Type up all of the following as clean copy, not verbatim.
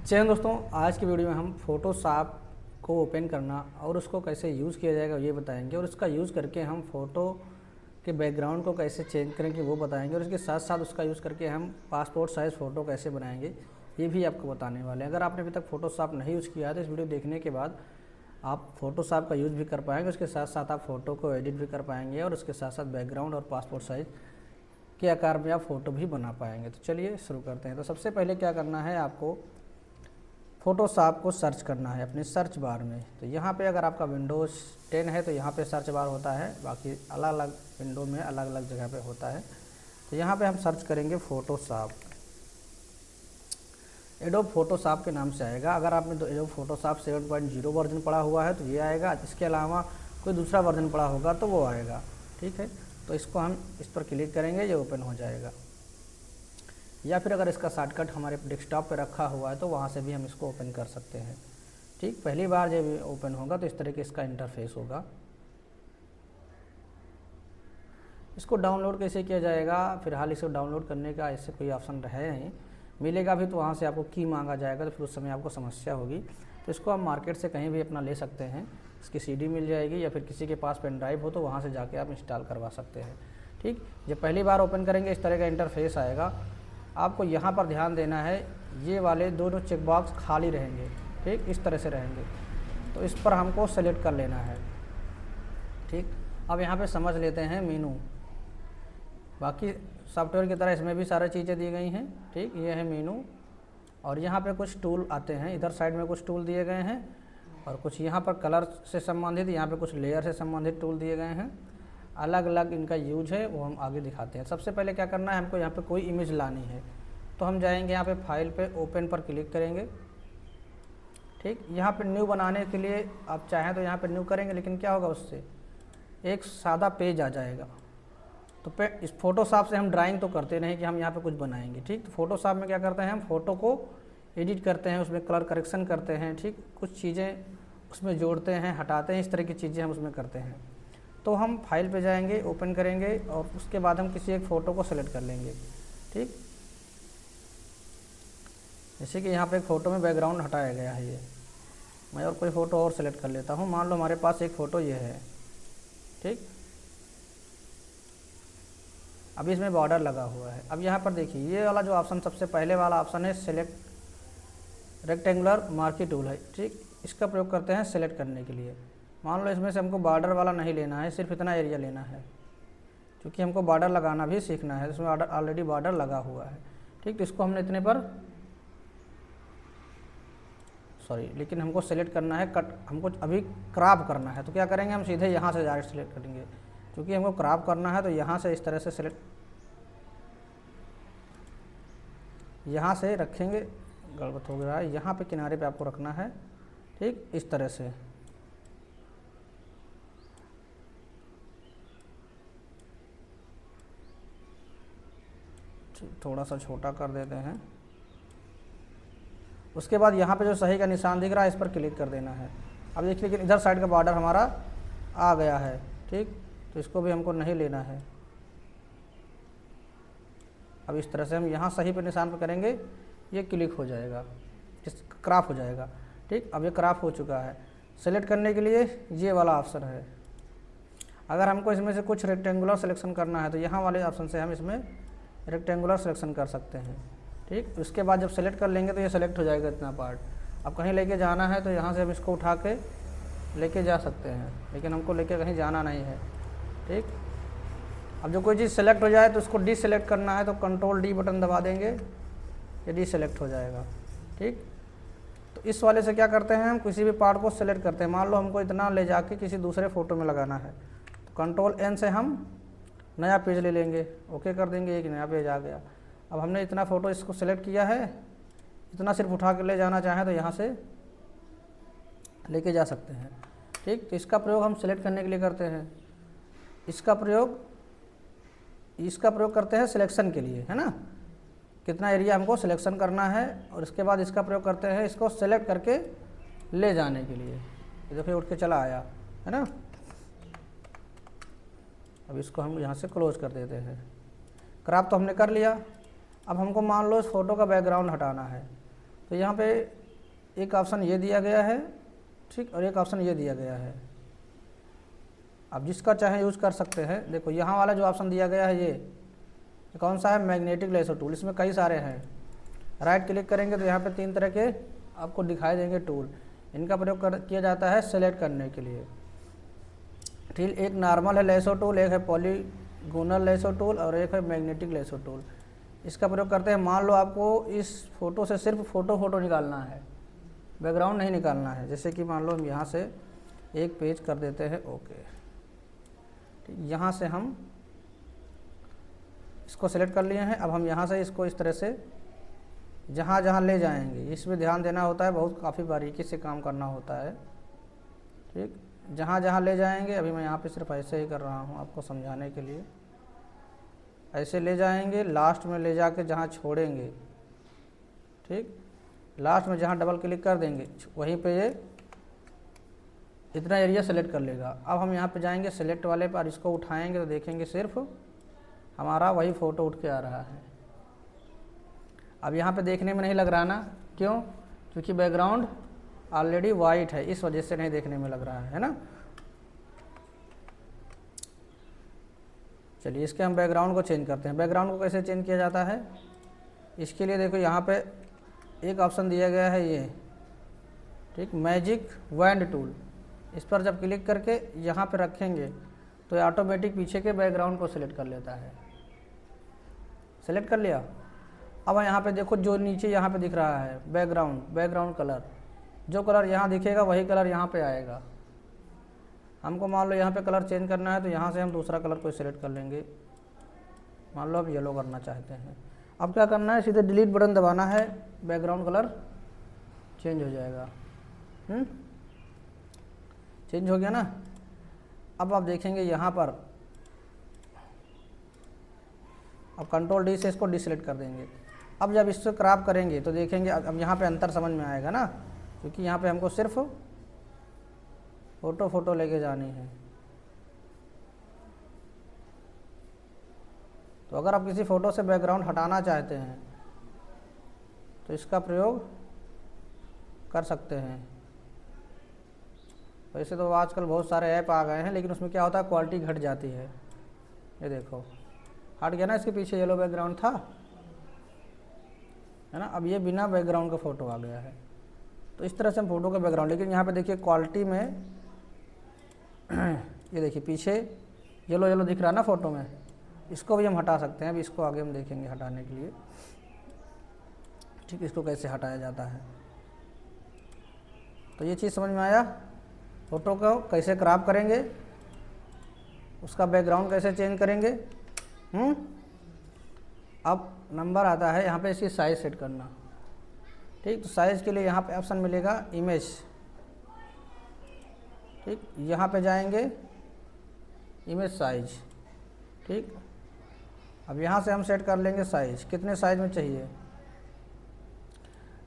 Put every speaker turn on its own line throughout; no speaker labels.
चलिए दोस्तों, आज की वीडियो में हम फोटोशॉप को ओपन करना और उसको कैसे यूज़ किया जाएगा ये बताएंगे, और उसका यूज़ करके हम फ़ोटो के बैकग्राउंड को कैसे चेंज करेंगे वो बताएंगे, और इसके साथ साथ उसका यूज़ करके हम पासपोर्ट साइज़ फ़ोटो कैसे बनाएंगे ये भी आपको बताने वाले हैं। अगर आपने अभी तक फोटोशॉप नहीं यूज़ किया है तो इस वीडियो देखने के बाद आप फोटोशॉप का यूज़ भी कर पाएंगे, उसके साथ साथ आप फ़ोटो को एडिट भी कर पाएंगे और उसके साथ साथ बैकग्राउंड और पासपोर्ट साइज़ के आकार में आप फ़ोटो भी बना पाएंगे। तो चलिए शुरू करते हैं। तो सबसे पहले क्या करना है, आपको फ़ोटोशॉप को सर्च करना है अपने सर्च बार में। तो यहाँ पे अगर आपका विंडोज़ 10 है तो यहाँ पे सर्च बार होता है, बाकी अलग अलग विंडो में अलग अलग जगह पे होता है। तो यहाँ पे हम सर्च करेंगे फ़ोटोशॉप, एडोब फ़ोटोशॉप के नाम से आएगा। अगर आपने तो एडोब फ़ोटोशॉप 7.0 वर्जन पड़ा हुआ है तो ये आएगा, इसके अलावा कोई दूसरा वर्जन पड़ा होगा तो वो आएगा। ठीक है, तो इसको हम इस पर क्लिक करेंगे, ये ओपन हो जाएगा। या फिर अगर इसका शॉर्टकट हमारे डेस्कटॉप पे रखा हुआ है तो वहाँ से भी हम इसको ओपन कर सकते हैं। ठीक, पहली बार जब ओपन होगा तो इस तरह के इसका इंटरफेस होगा। इसको डाउनलोड कैसे किया जाएगा, फिलहाल इसको डाउनलोड करने का ऐसे कोई ऑप्शन है नहीं, मिलेगा भी तो वहाँ से आपको की मांगा जाएगा, तो फिर उस समय आपको समस्या होगी। तो इसको आप मार्केट से कहीं भी अपना ले सकते हैं, इसकी सीडी मिल जाएगी, या फिर किसी के पास पेन ड्राइव हो तो वहाँ से जाके आप इंस्टॉल करवा सकते हैं। ठीक, जब पहली बार ओपन करेंगे इस तरह का इंटरफेस आएगा। आपको यहाँ पर ध्यान देना है, ये वाले दोनों चेक बॉक्स खाली रहेंगे। ठीक, इस तरह से रहेंगे, तो इस पर हमको सेलेक्ट कर लेना है। ठीक, अब यहाँ पे समझ लेते हैं मेनू। बाकी सॉफ्टवेयर की तरह इसमें भी सारी चीज़ें दी गई हैं। ठीक, ये है मेनू, और यहाँ पे कुछ टूल आते हैं, इधर साइड में कुछ टूल दिए गए हैं, और कुछ यहाँ पर कलर से संबंधित, यहाँ पे कुछ लेयर से संबंधित टूल दिए गए हैं। अलग अलग इनका यूज है, वो हम आगे दिखाते हैं। सबसे पहले क्या करना है, हमको यहाँ पे कोई इमेज लानी है, तो हम जाएंगे यहाँ पे फाइल पे, ओपन पर क्लिक करेंगे। ठीक, यहाँ पे न्यू बनाने के लिए आप चाहें तो यहाँ पे न्यू करेंगे, लेकिन क्या होगा उससे एक सादा पेज आ जाएगा। तो इस फोटोशॉप से हम ड्राइंग तो करते नहीं कि हम यहाँ पे कुछ बनाएंगे। ठीक, तो फोटोशॉप में क्या करते हैं, हम फ़ोटो को एडिट करते हैं, उसमें कलर करेक्शन करते हैं। ठीक, कुछ चीज़ें उसमें जोड़ते हैं, हटाते हैं, इस तरह की चीज़ें हम उसमें करते हैं। तो हम फाइल पे जाएंगे, ओपन करेंगे, और उसके बाद हम किसी एक फ़ोटो को सेलेक्ट कर लेंगे। ठीक, जैसे कि यहाँ पे एक फ़ोटो में बैकग्राउंड हटाया गया है, ये मैं और कोई फ़ोटो और सेलेक्ट कर लेता हूँ। मान लो हमारे पास एक फ़ोटो ये है। ठीक, अभी इसमें बॉर्डर लगा हुआ है। अब यहाँ पर देखिए, ये वाला जो ऑप्शन सबसे पहले वाला ऑप्शन है, सेलेक्ट रेक्टेंगुलर मार्की टूल है। ठीक, इसका प्रयोग करते हैं सेलेक्ट करने के लिए। मान लो इसमें से हमको बॉर्डर वाला नहीं लेना है, सिर्फ इतना एरिया लेना है, क्योंकि हमको बॉर्डर लगाना भी सीखना है, इसमें ऑलरेडी बॉर्डर लगा हुआ है। ठीक, तो इसको हमने इतने पर लेकिन हमको सेलेक्ट करना है, कट हमको अभी क्रॉप करना है। तो क्या करेंगे, हम सीधे यहाँ से डायरेक्ट सेलेक्ट करेंगे, क्योंकि हमको क्रॉप करना है। तो यहाँ से इस तरह से सेलेक्ट, यहाँ से रखेंगे, गड़बड़ हो गया है, यहाँ पे किनारे पे आपको रखना है। ठीक, इस तरह से थोड़ा सा छोटा कर देते हैं। उसके बाद यहाँ पे जो सही का निशान दिख रहा है इस पर क्लिक कर देना है। अब देखिए, लेकिन इधर साइड का बॉर्डर हमारा आ गया है। ठीक, तो इसको भी हमको नहीं लेना है। अब इस तरह से हम यहाँ सही पे निशान पर करेंगे, ये क्लिक हो जाएगा, क्राफ हो जाएगा। ठीक, अब ये क्राफ हो चुका है। सेलेक्ट करने के लिए ये वाला ऑप्शन है। अगर हमको इसमें से कुछ रेक्टेंगुलर सिलेक्शन करना है तो यहाँ वाले ऑप्शन से हम इसमें रेक्टेंगुलर सिलेक्शन कर सकते हैं। ठीक, उसके बाद जब सेलेक्ट कर लेंगे तो ये सेलेक्ट हो जाएगा इतना पार्ट। अब कहीं लेके जाना है तो यहाँ से हम इसको उठा के लेके जा सकते हैं, लेकिन हमको लेके कहीं जाना नहीं है। ठीक, अब जो कोई चीज़ सेलेक्ट हो जाए तो उसको डिसेलेक्ट करना है, तो कंट्रोल डी बटन दबा देंगे, ये डिसेलेक्ट हो जाएगा। ठीक, तो इस वाले से क्या करते हैं, हम किसी भी पार्ट को सेलेक्ट करते हैं। मान लो हमको इतना ले जाके किसी दूसरे फ़ोटो में लगाना है, तो कंट्रोल एन से हम नया पेज ले लेंगे, ओके कर देंगे, एक नया पेज आ गया। अब हमने इतना फ़ोटो इसको सेलेक्ट किया है, इतना सिर्फ उठा के ले जाना चाहें तो यहाँ से लेके जा सकते हैं। ठीक, तो इसका प्रयोग हम सेलेक्ट करने के लिए करते हैं, इसका प्रयोग करते हैं सिलेक्शन के लिए, है ना, कितना एरिया हमको सिलेक्शन करना है। और इसके बाद इसका प्रयोग करते हैं इसको सेलेक्ट करके ले जाने के लिए। देखिए उठ के चला आया, है ना। अब इसको हम यहाँ से क्लोज कर देते हैं। क्रॉप तो हमने कर लिया। अब हमको मान लो इस फोटो का बैकग्राउंड हटाना है, तो यहाँ पे एक ऑप्शन ये दिया गया है, ठीक, और एक ऑप्शन ये दिया गया है। आप जिसका चाहे यूज कर सकते हैं। देखो यहाँ वाला जो ऑप्शन दिया गया है ये कौन सा है, मैग्नेटिक लेसर टूल। इसमें कई सारे हैं। राइट क्लिक करेंगे तो यहाँ पे 3 तरह के आपको दिखाई देंगे टूल। इनका प्रयोग किया जाता है सेलेक्ट करने के लिए। ठीक, एक नॉर्मल है लेसर टूल, एक है पॉलीगोनल लेसर टूल और एक है मैग्नेटिक लेसर टूल। इसका प्रयोग करते हैं, मान लो आपको इस फोटो से सिर्फ फोटो निकालना है, बैकग्राउंड नहीं निकालना है। जैसे कि मान लो हम यहाँ से एक पेज कर देते हैं, ओके। ठीक, यहाँ से हम इसको सेलेक्ट कर लिए हैं। अब हम यहाँ से इसको इस तरह से जहाँ जहाँ ले जाएंगे, इसमें ध्यान देना होता है, बहुत काफ़ी बारीकी से काम करना होता है। ठीक, जहाँ जहाँ ले जाएंगे, अभी मैं यहाँ पे सिर्फ ऐसे ही कर रहा हूँ आपको समझाने के लिए। ऐसे ले जाएंगे, लास्ट में ले जाके जहाँ छोड़ेंगे, ठीक, लास्ट में जहाँ डबल क्लिक कर देंगे वहीं पे ये इतना एरिया सेलेक्ट कर लेगा। अब हम यहाँ पे जाएंगे सेलेक्ट वाले पर, इसको उठाएंगे तो देखेंगे सिर्फ हमारा वही फ़ोटो उठ के आ रहा है। अब यहाँ पे देखने में नहीं लग रहा ना, क्यों? क्योंकि बैकग्राउंड ऑलरेडी वाइट है, इस वजह से नहीं देखने में लग रहा है ना। चलिए इसके हम बैकग्राउंड को चेंज करते हैं। बैकग्राउंड को कैसे चेंज किया जाता है, इसके लिए देखो यहाँ पे एक ऑप्शन दिया गया है ये, ठीक, मैजिक वैंड टूल। इस पर जब क्लिक करके यहाँ पे रखेंगे तो ये ऑटोमेटिक पीछे के बैकग्राउंड को सिलेक्ट कर लेता है। सेलेक्ट कर लिया। अब यहाँ पे देखो जो नीचे यहाँ पे दिख रहा है बैकग्राउंड कलर, जो कलर यहाँ दिखेगा वही कलर यहाँ पे आएगा। हमको मान लो यहाँ पे कलर चेंज करना है तो यहाँ से हम दूसरा कलर को सिलेक्ट कर लेंगे। मान लो अब येलो करना चाहते हैं। अब क्या करना है, सीधे डिलीट बटन दबाना है, बैकग्राउंड कलर चेंज हो जाएगा। चेंज हो गया ना। अब आप देखेंगे यहाँ पर, अब कंट्रोल डी से इसको डिसेलेक्ट कर देंगे। अब जब इससे क्रॉप करेंगे तो देखेंगे अब यहाँ पे अंतर समझ में आएगा ना, क्योंकि यहाँ पे हमको सिर्फ फोटो लेके जानी है। तो अगर आप किसी फ़ोटो से बैकग्राउंड हटाना चाहते हैं तो इसका प्रयोग कर सकते हैं। वैसे तो आजकल बहुत सारे ऐप आ गए हैं, लेकिन उसमें क्या होता है, क्वालिटी घट जाती है। ये देखो हट गया ना, इसके पीछे येलो बैकग्राउंड था, है ना। अब ये बिना बैकग्राउंड का फ़ोटो आ गया है। तो इस तरह से हम फ़ोटो का बैकग्राउंड, लेकिन यहाँ पे देखिए क्वालिटी में ये देखिए पीछे येलो दिख रहा ना फ़ोटो में, इसको भी हम हटा सकते हैं। अभी इसको आगे हम देखेंगे हटाने के लिए, ठीक, इसको कैसे हटाया जाता है। तो ये चीज़ समझ में आया, फ़ोटो को कैसे क्रॉप करेंगे, उसका बैकग्राउंड कैसे चेंज करेंगे। अब नंबर आता है यहाँ पे इसकी साइज़ सेट करना, ठीक। तो साइज़ के लिए यहाँ पे ऑप्शन मिलेगा इमेज, ठीक, यहाँ पे जाएंगे इमेज साइज, ठीक। अब यहाँ से हम सेट कर लेंगे साइज़, कितने साइज़ में चाहिए।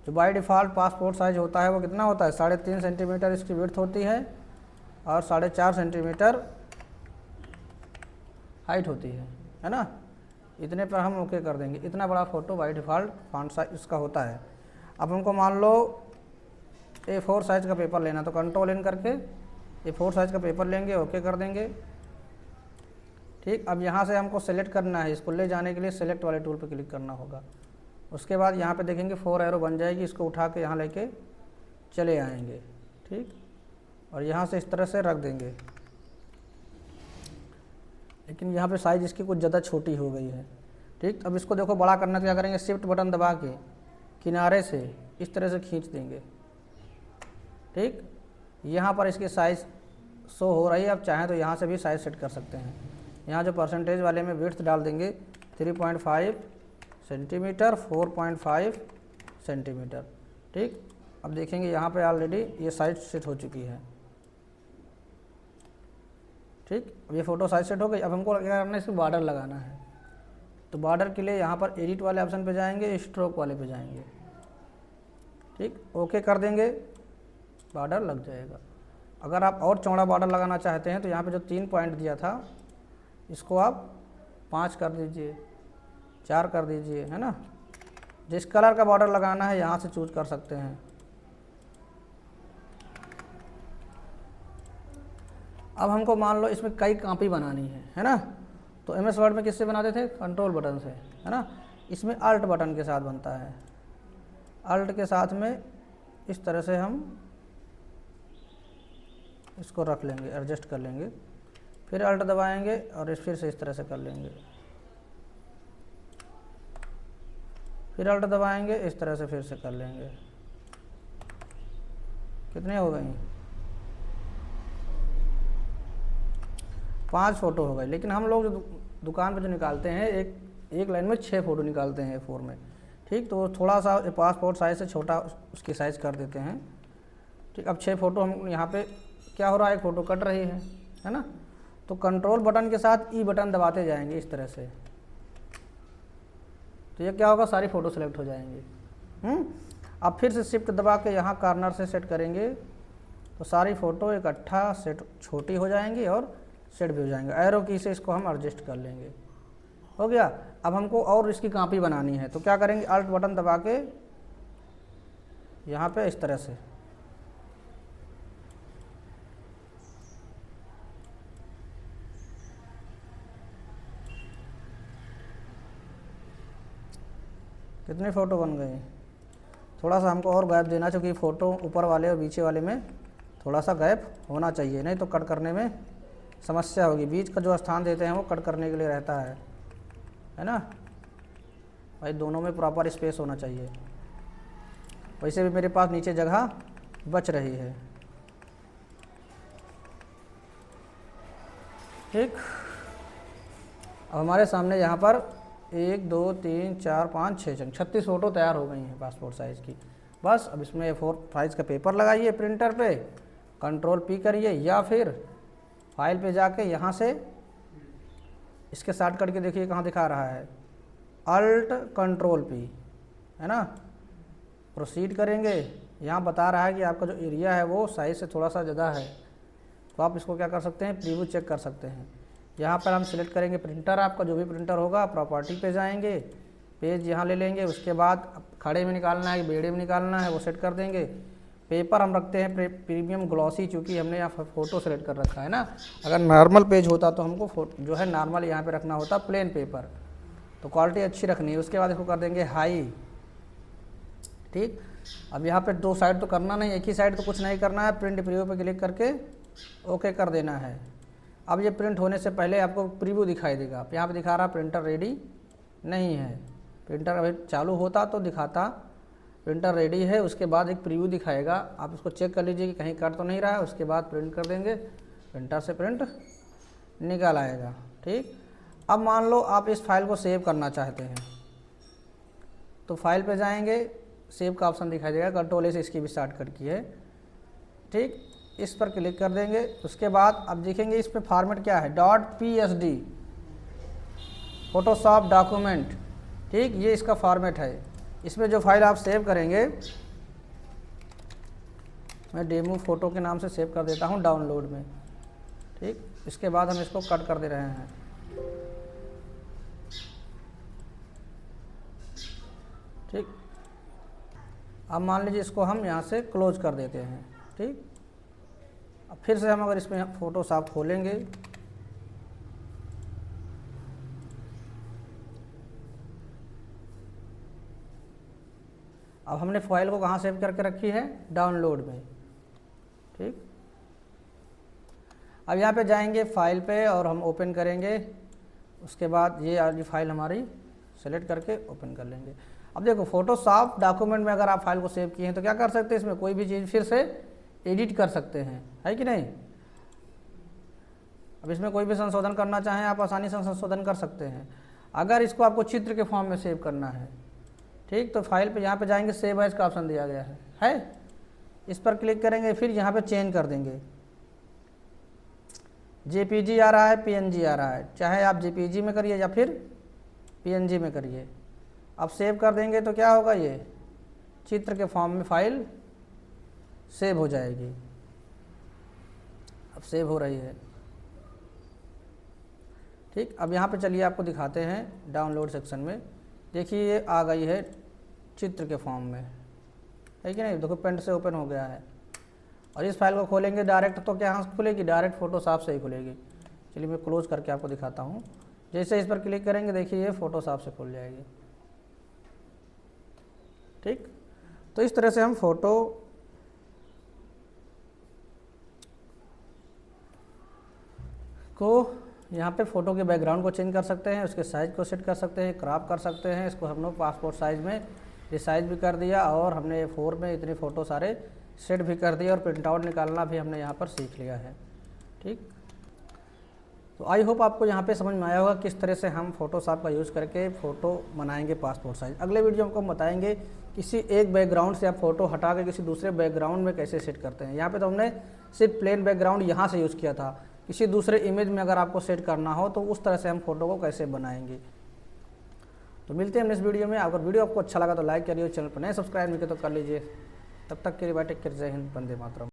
जो बाय डिफ़ॉल्ट पासपोर्ट साइज़ होता है वो कितना होता है, 3.5 सेंटीमीटर इसकी विड्थ होती है और 4.5 सेंटीमीटर हाइट होती है ना। इतने पर हम ओके कर देंगे। इतना बड़ा photo by default font size इसका होता है। अब हमको मान लो A4 साइज़ का पेपर लेना, तो कंट्रोल इन करके A4 साइज़ का पेपर लेंगे, ओके कर देंगे, ठीक। अब यहाँ से हमको सेलेक्ट करना है, इसको ले जाने के लिए सेलेक्ट वाले टूल पर क्लिक करना होगा। उसके बाद यहाँ पे देखेंगे 4 एरो बन जाएगी, इसको उठा के यहाँ लेके चले आएंगे, ठीक, और यहाँ से इस तरह से रख देंगे। लेकिन यहाँ पे साइज़ इसकी कुछ ज़्यादा छोटी हो गई है, ठीक। अब इसको देखो बड़ा करना, क्या करेंगे, शिफ्ट बटन दबा के किनारे से इस तरह से खींच देंगे, ठीक। यहाँ पर इसकी साइज़ शो हो रही है। अब चाहें तो यहाँ से भी साइज़ सेट कर सकते हैं। यहाँ जो परसेंटेज वाले में विड्थ डाल देंगे 3.5 सेंटीमीटर, 4.5 सेंटीमीटर, ठीक। अब देखेंगे यहाँ पे ऑलरेडी ये साइज सेट हो चुकी है, ठीक। अब ये फ़ोटो साइज सेट हो गई। अब हमको क्या करना है, इसको बॉर्डर लगाना है। तो बॉर्डर के लिए यहाँ पर एडिट वाले ऑप्शन पे जाएंगे, स्ट्रोक वाले पे जाएंगे, ठीक, ओके कर देंगे, बॉर्डर लग जाएगा। अगर आप और चौड़ा बॉर्डर लगाना चाहते हैं तो यहाँ पे जो 3 पॉइंट दिया था इसको आप 5 कर दीजिए, 4 कर दीजिए, है ना। जिस कलर का बॉर्डर लगाना है यहाँ से चूज कर सकते हैं। अब हमको मान लो इसमें कई कॉपी बनानी है ना, तो MS वर्ड में किससे बनाते थे, कंट्रोल बटन से, है ना। इसमें अल्ट बटन के साथ बनता है, अल्ट के साथ में इस तरह से हम इसको रख लेंगे, एडजस्ट कर लेंगे, फिर अल्ट दबाएंगे और फिर से इस तरह से कर लेंगे, फिर अल्ट दबाएंगे, इस तरह से फिर से कर लेंगे। कितने हो गई, 5 फ़ोटो हो गए। लेकिन हम लोग जो दुकान पे जो निकालते हैं एक लाइन में 6 फ़ोटो निकालते हैं A4 में, ठीक। तो थोड़ा सा पासपोर्ट साइज़ से छोटा उसकी साइज़ कर देते हैं, ठीक। अब 6 फ़ोटो हम यहाँ पे क्या हो रहा है, एक फ़ोटो कट रही है ना। तो कंट्रोल बटन के साथ ई बटन दबाते जाएंगे इस तरह से, तो ये क्या होगा, सारी फ़ोटो सेलेक्ट हो जाएंगी। अब फिर से शिफ्ट दबा के यहाँ कॉर्नर से सेट करेंगे तो सारी फ़ोटो इकट्ठा सेट छोटी हो जाएंगी और सेट भी हो जाएंगे। एरो की से इसको हम एडजस्ट कर लेंगे, हो गया। अब हमको और इसकी कॉपी बनानी है तो क्या करेंगे, अल्ट बटन दबा के यहाँ पे इस तरह से, कितनी फ़ोटो बन गई। थोड़ा सा हमको और गैप देना, क्योंकि फ़ोटो ऊपर वाले और नीचे वाले में थोड़ा सा गैप होना चाहिए, नहीं तो कट करने में समस्या होगी। बीच का जो स्थान देते हैं वो कट करने के लिए रहता है ना भाई, दोनों में प्रॉपर स्पेस होना चाहिए। वैसे भी मेरे पास नीचे जगह बच रही है, ठीक। अब हमारे सामने यहाँ पर 1 2 3 4 5 6 36 फ़ोटो तैयार हो गई हैं पासपोर्ट साइज़ की। बस अब इसमें A4 साइज़ का पेपर लगाइए प्रिंटर पे, कंट्रोल P करिए, या फिर फाइल पे जाके यहाँ से इसके शॉर्ट करके देखिए कहाँ दिखा रहा है, अल्ट कंट्रोल P, है ना। प्रोसीड करेंगे, यहाँ बता रहा है कि आपका जो एरिया है वो साइज़ से थोड़ा सा ज़्यादा है, तो आप इसको क्या कर सकते हैं, प्रीव्यू चेक कर सकते हैं। यहाँ पर हम सिलेक्ट करेंगे प्रिंटर, आपका जो भी प्रिंटर होगा, प्रॉपर्टी पे जाएंगे, पेज यहाँ ले लेंगे, उसके बाद खड़े में निकालना है कि बेड़े में निकालना है वो सेट कर देंगे। पेपर हम रखते हैं प्रीमियम ग्लॉसी, चूँकि हमने यहाँ फ़ोटो सेलेक्ट कर रखा है ना। अगर नॉर्मल पेज होता तो हमको जो है नॉर्मल यहाँ पे रखना होता प्लेन पेपर, तो क्वालिटी अच्छी रखनी है। उसके बाद इसको कर देंगे हाई, ठीक। अब यहाँ पे 2 साइड तो करना नहीं, एक ही साइड तो कुछ नहीं करना है, प्रिंट प्रीव्यू पे क्लिक करके ओके कर देना है। अब ये प्रिंट होने से पहले आपको प्रीव्यू दिखाई देगा, यहाँ पे दिखा रहा प्रिंटर रेडी नहीं है। प्रिंटर अभी चालू होता तो दिखाता प्रिंटर रेडी है, उसके बाद एक प्रीव्यू दिखाएगा, आप उसको चेक कर लीजिए कि कहीं कट तो नहीं रहा है। उसके बाद प्रिंट कर देंगे, प्रिंटर से प्रिंट निकल आएगा, ठीक। अब मान लो आप इस फाइल को सेव करना चाहते हैं, तो फाइल पे जाएंगे, सेव का ऑप्शन दिखाई देगा, कंट्रोल से इसकी भी शॉर्टकट की है, ठीक। इस पर क्लिक कर देंगे। उसके बाद अब देखेंगे इस पर फॉर्मेट क्या है, .psd फोटोशॉप डॉक्यूमेंट, ठीक। ये इसका फॉर्मेट है। इसमें जो फाइल आप सेव करेंगे, मैं डेमो फोटो के नाम से सेव कर देता हूँ डाउनलोड में, ठीक। इसके बाद हम इसको कट कर दे रहे हैं, ठीक। अब मान लीजिए इसको हम यहाँ से क्लोज कर देते हैं, ठीक। अब फिर से हम अगर इसमें फोटोशॉप खोलेंगे, अब हमने फाइल को कहाँ सेव करके रखी है, डाउनलोड में, ठीक। अब यहाँ पे जाएंगे फाइल पे और हम ओपन करेंगे। उसके बाद ये वाली फाइल हमारी सेलेक्ट करके ओपन कर लेंगे। अब देखो फोटोशॉप डॉक्यूमेंट में अगर आप फाइल को सेव किए हैं तो क्या कर सकते हैं, इसमें कोई भी चीज़ फिर से एडिट कर सकते हैं, है कि नहीं। अब इसमें कोई भी संशोधन करना चाहें आप आसानी से संशोधन कर सकते हैं। अगर इसको आपको चित्र के फॉर्म में सेव करना है, ठीक, तो फाइल पे यहाँ पे जाएंगे, सेव एज का ऑप्शन दिया गया है, इस पर क्लिक करेंगे, फिर यहाँ पे चेंज कर देंगे। JPG आ रहा है, PNG आ रहा है, चाहे आप JPG में करिए या फिर PNG में करिए। अब सेव कर देंगे तो क्या होगा, ये चित्र के फॉर्म में फाइल सेव हो जाएगी। अब सेव हो रही है, ठीक। अब यहाँ पे चलिए आपको दिखाते हैं डाउनलोड सेक्शन में, देखिए ये आ गई है चित्र के फॉर्म में, है कि नहीं। देखो पेंट से ओपन हो गया है, और इस फाइल को खोलेंगे डायरेक्ट तो क्या यहाँ खुलेगी, डायरेक्ट फोटोशॉप से ही खुलेगी। चलिए मैं क्लोज करके आपको दिखाता हूँ। जैसे इस पर क्लिक करेंगे देखिए ये फोटोशॉप से खुल जाएगी। ठीक, तो इस तरह से हम फोटो को यहाँ पे फ़ोटो के बैकग्राउंड को चेंज कर सकते हैं, उसके साइज़ को सेट कर सकते हैं, क्रॉप कर सकते हैं। इसको हम लोग पासपोर्ट साइज़ में रिसाइज भी कर दिया, और हमने A4 में इतनी फ़ोटो सारे सेट भी कर दिया, और प्रिंट आउट निकालना भी हमने यहाँ पर सीख लिया है। ठीक, तो आई होप आपको यहाँ पे समझ में आया होगा किस तरह से हम फोटोशॉप का यूज़ करके फ़ोटो बनाएंगे पासपोर्ट साइज़। अगले वीडियो में हम बताएंगे किसी एक बैकग्राउंड से आप फ़ोटो हटा के किसी दूसरे बैकग्राउंड में कैसे सेट करते हैं। यहाँ पे तो हमने सिर्फ प्लेन बैकग्राउंड यहाँ से यूज़ किया था, किसी दूसरे इमेज में अगर आपको सेट करना हो तो उस तरह से हम फोटो को कैसे बनाएंगे। तो मिलते हैं नेक्स्ट वीडियो में। अगर वीडियो आपको अच्छा लगा तो लाइक करिए, चैनल पर नए सब्सक्राइब नहीं किया तो कर लीजिए। तब तक के लिए बाय, टेक केयर, जय हिंद, वंदे मातरम।